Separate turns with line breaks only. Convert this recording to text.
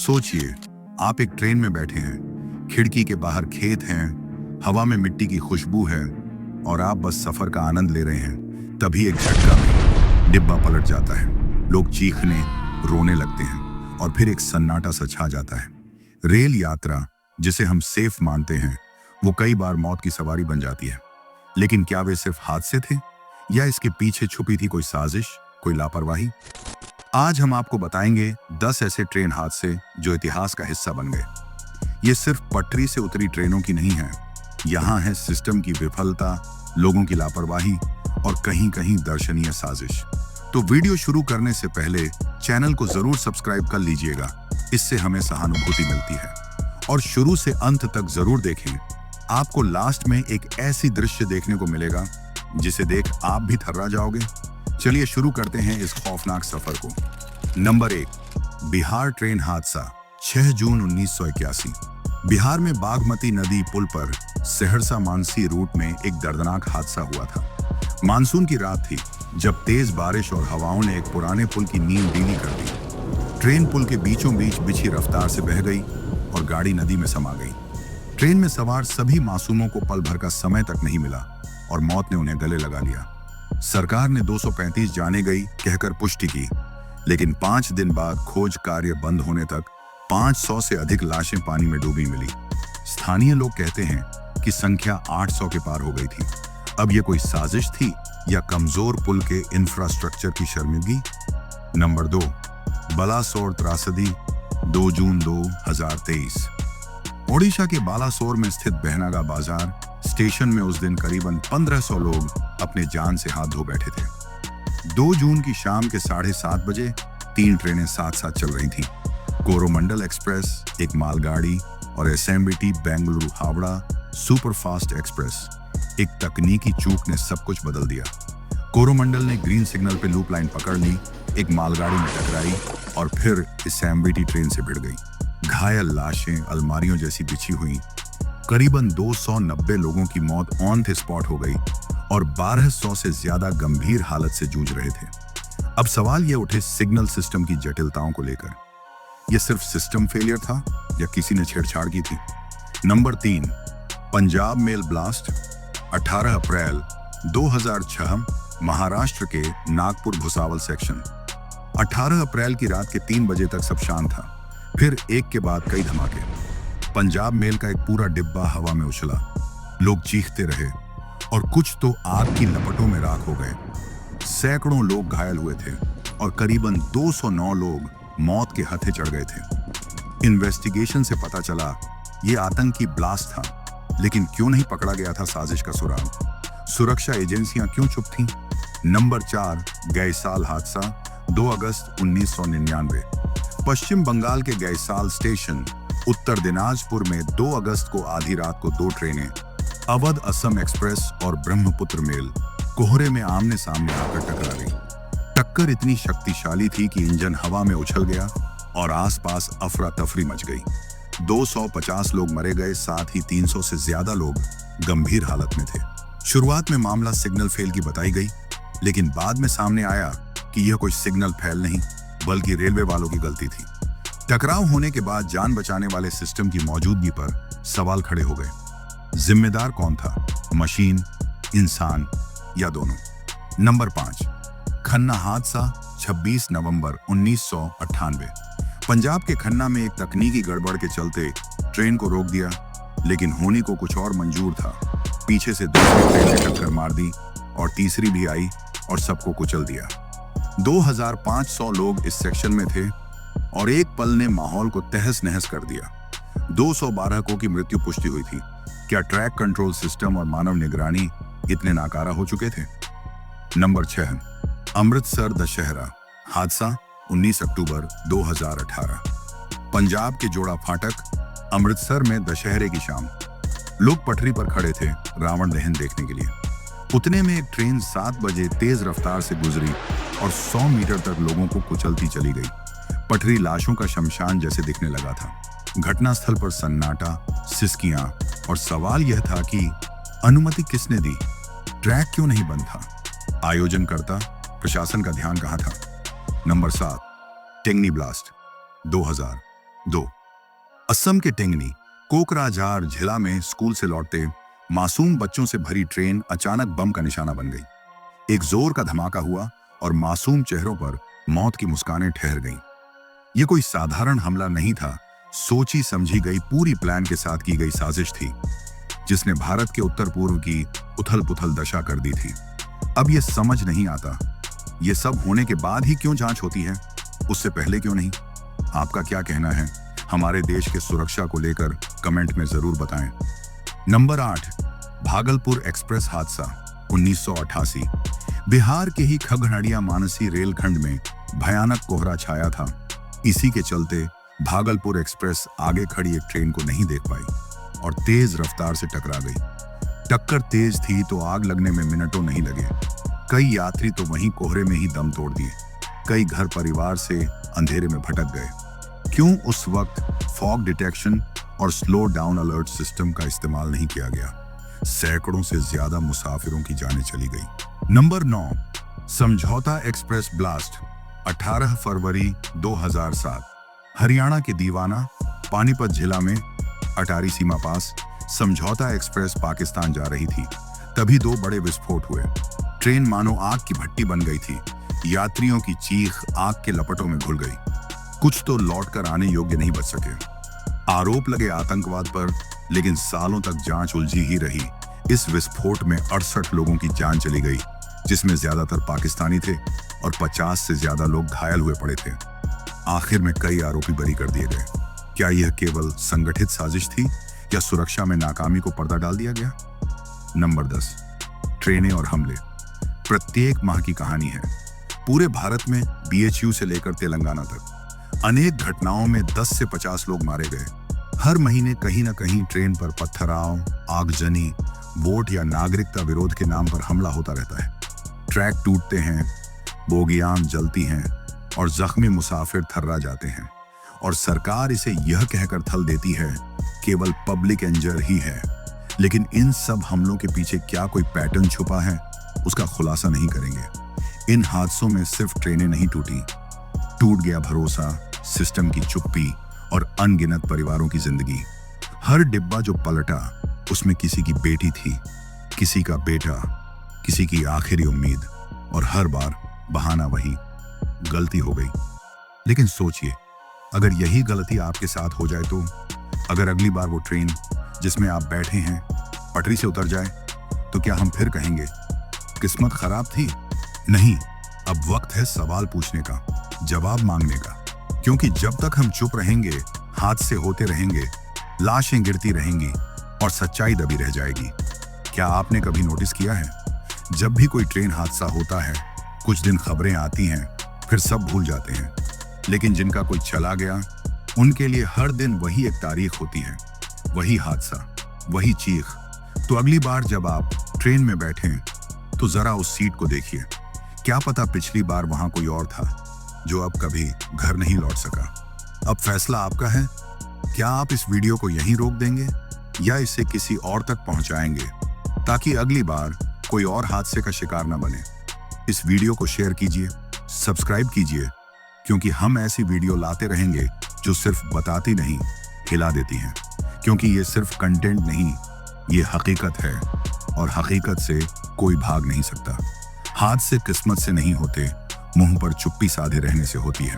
सोचिए, आप एक ट्रेन में बैठे हैं, खिड़की के बाहर खेत हैं, हवा में मिट्टी की खुशबू है और आप बस सफर का आनंद ले रहे हैं। तभी एक झटका में डिब्बा पलट जाता है, लोग चीखने, रोने लगते हैं और फिर एक सन्नाटा सा छा जाता है। रेल यात्रा, जिसे हम सेफ मानते हैं, वो कई बार मौत की सवारी बन जाती है। लेकिन क्या वे सिर्फ हादसे थे या इसके पीछे छुपी थी कोई साजिश, कोई लापरवाही? आज हम आपको बताएंगे 10 ऐसे ट्रेन हादसे जो इतिहास का हिस्सा बन गए। ये सिर्फ पटरी से उतरी ट्रेनों की नहीं है, यहाँ है सिस्टम की विफलता, लोगों की लापरवाही और कहीं कहीं दर्शनीय साजिश। तो वीडियो शुरू करने से पहले चैनल को जरूर सब्सक्राइब कर लीजिएगा, इससे हमें सहानुभूति मिलती है। और शुरू से अंत तक जरूर देखें, आपको लास्ट में एक ऐसी दृश्य देखने को मिलेगा जिसे देख आप भी थर्रा जाओगे। चलिए शुरू करते हैं इस खौफनाक सफर को। नंबर 1, बिहार ट्रेन हादसा, 6 जून 1981। बिहार में बागमती नदी पुल पर सहरसा मानसी रूट में एक दर्दनाक हादसा हुआ था। मानसून की रात थी जब तेज बारिश और हवाओं ने एक पुराने पुल की नींव ढीली कर दी। ट्रेन पुल के बीचों बीच बिछी रफ्तार से बह गई और गाड़ी नदी में समा गई। ट्रेन में सवार सभी मासूमों को पल भर का समय तक नहीं मिला और मौत ने उन्हें गले लगा लिया। सरकार ने 235 जाने गई कहकर पुष्टि की, लेकिन 5 दिन बाद खोज कार्य बंद होने तक 500 से अधिक लाशें पानी में डूबी मिली। स्थानीय लोग कहते हैं कि संख्या 800 के पार हो गई थी। अब यह कोई साजिश थी या कमजोर पुल के इंफ्रास्ट्रक्चर की शर्मिंदगी? नंबर 2, बालासोर त्रासदी, 2 जून 2023। ओडिशा के बालासोर में स्थित बहनागा बाजार स्टेशन में उस दिन करीबन 1500 लोग अपने जान से हाथ धो बैठे थे। 2 जून की शाम के 7:30 बजे 3 ट्रेनें साथ साथ चल रही थीं। कोरोमंडल एक्सप्रेस, एक मालगाड़ी, और SMBT Bengaluru Howrah superfast express. एक तकनीकी चूक ने सब कुछ बदल दिया। कोरोमंडल ने ग्रीन सिग्नल पे लूप लाइन पकड़ ली, एक मालगाड़ी में टकराई और फिर एसएमबीटी ट्रेन से भिड़ गई। घायल लाशें अलमारियों जैसी बिछी हुई। करीबन 290 लोगों की मौत ऑन द स्पॉट हो गई और 1200 से ज्यादा गंभीर हालत से जूझ रहे थे। अब सवाल ये उठे सिग्नल सिस्टम की जटिलताओं को लेकर। यह सिर्फ सिस्टम फेलियर था या किसी ने छेड़छाड़ की थी? नंबर 3, पंजाब मेल ब्लास्ट, 18 अप्रैल 2006, महाराष्ट्र के नागपुर भुसावल सेक्शन। 18 अप्रैल की रात के 3 बजे तक सब शांत था, फिर एक के बाद कई धमाके। पंजाब मेल का एक पूरा डिब्बा हवा में उछला, लोग चीखते रहे और कुछ तो आग की लपटों में राख हो गए। सैकड़ों लोग घायल हुए थे और करीबन 209 लोग मौत के हथे चढ़ गए थे। इन्वेस्टिगेशन से पता चला ये आतंकी ब्लास्ट था, लेकिन क्यों नहीं पकड़ा गया था साजिश का सुराग? सुरक्षा एजेंसियां क्यों चुप थीं? नंबर 4, गैसाल हादसा, 2 अगस्त 1999। पश्चिम बंगाल के गैसाल स्टेशन उत्तर दिनाजपुर में 2 अगस्त को आधी रात को 2 ट्रेनें, अवध असम एक्सप्रेस और ब्रह्मपुत्र मेल, कोहरे में आमने सामने आकर टकरा गई। टक्कर इतनी शक्तिशाली थी कि इंजन हवा में उछल गया और आसपास अफरा तफरी मच गई। 250 लोग मरे गए, साथ ही 300 से ज्यादा लोग गंभीर हालत में थे। शुरुआत में मामला सिग्नल फेल की बताई गई, लेकिन बाद में सामने आया कि यह कोई सिग्नल फेल नहीं बल्कि रेलवे वालों की गलती थी। टकराव होने के बाद जान बचाने वाले सिस्टम की मौजूदगी पर सवाल खड़े हो गए। जिम्मेदार कौन था, मशीन, इंसान या दोनों? नंबर 5, खन्ना हादसा, 26 नवंबर 1998। पंजाब के खन्ना में एक तकनीकी गड़बड़ के चलते ट्रेन को रोक दिया, लेकिन होने को कुछ और मंजूर था। पीछे से दूसरी ट्रेन ने टक्कर मार दी और तीसरी भी आई और सबको कुचल दिया। 2500 लोग इस सेक्शन में थे और एक पल ने माहौल को तहस नहस कर दिया। 212 को की मृत्यु पुष्टि हुई थी। क्या ट्रैक कंट्रोल सिस्टम और मानव निगरानी इतने नाकारा हो चुके थे? नंबर 6, अमृतसर दशहरा हादसा, 19 अक्टूबर 2018। पंजाब के जोड़ा फाटक अमृतसर में दशहरे की शाम, लोग पटरी पर खड़े थे रावण दहन देखने के लिए। उतने में एक ट्रेन 7 बजे तेज रफ्तार से गुजरी और 100 मीटर तक लोगों को कुचलती चली गई। पटरी लाशों का शमशान जैसे दिखने लगा था। घटनास्थल पर सन्नाटा, सिसकियां और सवाल यह था कि अनुमति किसने दी? ट्रैक क्यों नहीं बंद था? आयोजनकर्ता, प्रशासन का ध्यान कहां था? Number 7, टेंगनी blast, 2000। 2. असम के टेंगनी कोकराझार जिला में स्कूल से लौटते मासूम बच्चों से भरी ट्रेन अचानक बम का निशाना बन गई। एक जोर का धमाका हुआ और मासूम चेहरों पर मौत की मुस्कानें ठहर गईं। यह कोई साधारण हमला नहीं था, सोची समझी गई पूरी प्लान के साथ की गई साजिश थी, जिसने भारत के उत्तर पूर्व की उथल पुथल दशा कर दी थी। अब यह समझ नहीं आता, ये सब होने के बाद ही क्यों जांच होती है, उससे पहले क्यों नहीं? आपका क्या कहना है हमारे देश के सुरक्षा को लेकर कमेंट में जरूर बताएं। नंबर 8, भागलपुर एक्सप्रेस हादसा 1988। बिहार के ही खगड़िया मानसी रेलखंड में भयानक कोहरा छाया था। इसी के चलते भागलपुर एक्सप्रेस आगे खड़ी एक ट्रेन को नहीं देख पाई और तेज रफ्तार से टकरा गई। टक्कर तेज थी तो आग लगने में मिनटों नहीं लगे। कई यात्री तो वहीं कोहरे में ही दम तोड़ दिए। कई घर परिवार से अंधेरे में भटक गए। क्यों उस वक्त फॉग डिटेक्शन और स्लो डाउन अलर्ट सिस्टम का इस्तेमाल नहीं किया गया? सैकड़ों से ज्यादा मुसाफिरों की जानें चली गई। नंबर 9, समझौता एक्सप्रेस ब्लास्ट 18 फरवरी 2007। हरियाणा के दीवाना पानीपत जिला में अटारी सीमा पास समझौता एक्सप्रेस पाकिस्तान जा रही थी। तभी 2 बड़े विस्फोट हुए। ट्रेन मानो आग की भट्टी बन गई थी। यात्रियों की चीख आग के लपटों में घुल गई। कुछ तो लौटकर आने योग्य नहीं बच सके। आरोप लगे आतंकवाद पर, लेकिन सालों तक जांच उलझी ही रही। इस विस्फोट में 68 लोगों की जान चली गई, जिसमें ज्यादातर पाकिस्तानी थे और 50 से ज्यादा लोग घायल हुए पड़े थे। आखिर में कई आरोपी बरी कर दिए गए। क्या यह केवल संगठित साजिश थी या सुरक्षा में नाकामी को पर्दा डाल दिया गया? नंबर 10, ट्रेनें और हमले। प्रत्येक माह की कहानी है। पूरे भारत में BHU से लेकर तेलंगाना तक अनेक घटनाओं में 10 से 50 लोग मारे गए। हर महीने कहीं न कहीं ट्रेन पर पत्थराव, आगजनी, वोट या नागरिकता विरोध के नाम पर हमला होता रहता है। ट्रैक टूटते हैं, बोगियां जलती हैं और जख्मी मुसाफिर थर्रा जाते हैं, और सरकार इसे यह कहकर थल देती है केवल पब्लिक इंजर ही है। लेकिन इन सब हमलों के पीछे क्या कोई पैटर्न छुपा है, उसका खुलासा नहीं करेंगे। इन हादसों में सिर्फ ट्रेनें नहीं टूटी, टूट गया भरोसा, सिस्टम की चुप्पी और अनगिनत परिवारों की जिंदगी। हर डिब्बा जो पलटा उसमें किसी की बेटी थी, किसी का बेटा, किसी की आखिरी उम्मीद, और हर बार बहाना वही, गलती हो गई। लेकिन सोचिए, अगर यही गलती आपके साथ हो जाए तो? अगर अगली बार वो ट्रेन जिसमें आप बैठे हैं पटरी से उतर जाए, तो क्या हम फिर कहेंगे किस्मत खराब थी? नहीं, अब वक्त है सवाल पूछने का, जवाब मांगने का। क्योंकि जब तक हम चुप रहेंगे, हादसे होते रहेंगे, लाशें गिरती रहेंगी और सच्चाई दबी रह जाएगी। क्या आपने कभी नोटिस किया है, जब भी कोई ट्रेन हादसा होता है, कुछ दिन खबरें आती हैं, फिर सब भूल जाते हैं, लेकिन जिनका कोई चला गया, उनके लिए हर दिन वही एक तारीख होती है, वही हादसा, वही चीख। तो अगली बार जब आप ट्रेन में बैठें, तो जरा उस सीट को देखिए। क्या पता पिछली बार वहां कोई और था जो अब कभी घर नहीं लौट सका। अब फैसला आपका है। क्या आप इस वीडियो को यहीं रोक देंगे या इसे किसी और तक पहुंचाएंगे, ताकि अगली बार कोई और हादसे का शिकार न बने? इस वीडियो को शेयर कीजिए, सब्सक्राइब कीजिए, क्योंकि हम ऐसी वीडियो लाते रहेंगे जो सिर्फ बताती नहीं, हिला देती हैं। क्योंकि ये सिर्फ कंटेंट नहीं, ये हकीकत है, और हकीकत से कोई भाग नहीं सकता। हादसे किस्मत से नहीं होते, मुंह पर चुप्पी साधे रहने से होती है।